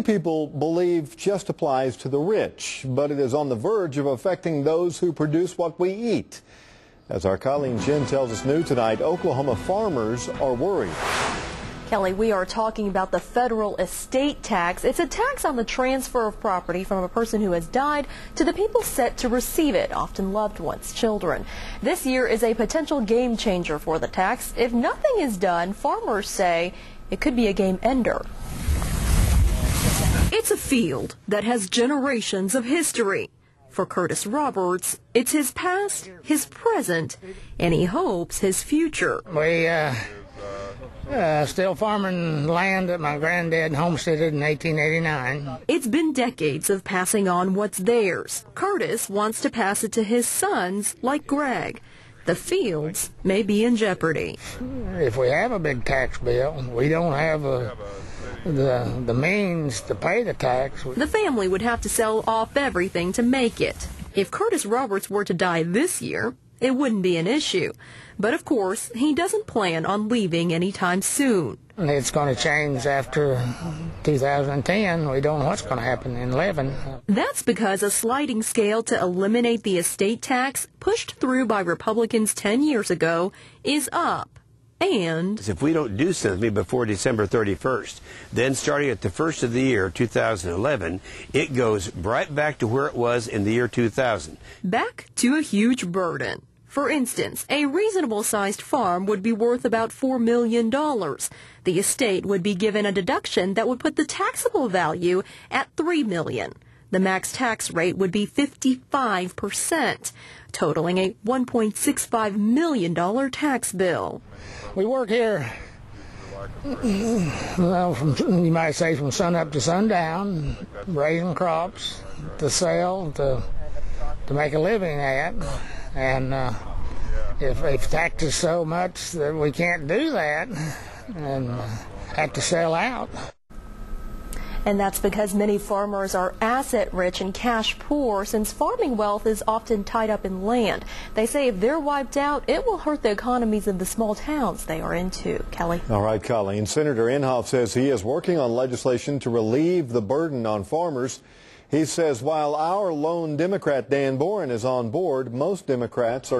People believe just applies to the rich, but it is on the verge of affecting those who produce what we eat. As our colleague Jen tells us new tonight, Oklahoma farmers are worried. Kelly, we are talking about the federal estate tax. It's a tax on the transfer of property from a person who has died to the people set to receive it, often loved ones, children. This year is a potential game changer for the tax. If nothing is done, farmers say it could be a game ender. It's a field that has generations of history. For Curtis Roberts, it's his past, his present, and he hopes his future. We still farming land that my granddad homesteaded in 1889. It's been decades of passing on what's theirs. Curtis wants to pass it to his sons, like Greg. The fields may be in jeopardy. If we have a big tax bill, we don't have the means to pay the tax. The family would have to sell off everything to make it. If Curtis Roberts were to die this year, it wouldn't be an issue. But of course, he doesn't plan on leaving anytime soon. It's going to change after 2010. We don't know what's going to happen in 11. That's because a sliding scale to eliminate the estate tax pushed through by Republicans 10 years ago is up. And if we don't do something before December 31st, then starting at the first of the year, 2011, it goes right back to where it was in the year 2000. Back to a huge burden. For instance, a reasonable-sized farm would be worth about $4 million. The estate would be given a deduction that would put the taxable value at $3 million. The max tax rate would be 55%, totaling a $1.65 million tax bill. We work here, well, you might say from sun up to sundown, raising crops to sell, to make a living at. And if tax is so much that we can't do that and have to sell out. And that's because many farmers are asset-rich and cash-poor, since farming wealth is often tied up in land. They say if they're wiped out, it will hurt the economies of the small towns they are into. Kelly. All right, Colleen. Senator Inhofe says he is working on legislation to relieve the burden on farmers. He says while our lone Democrat Dan Boren is on board, most Democrats are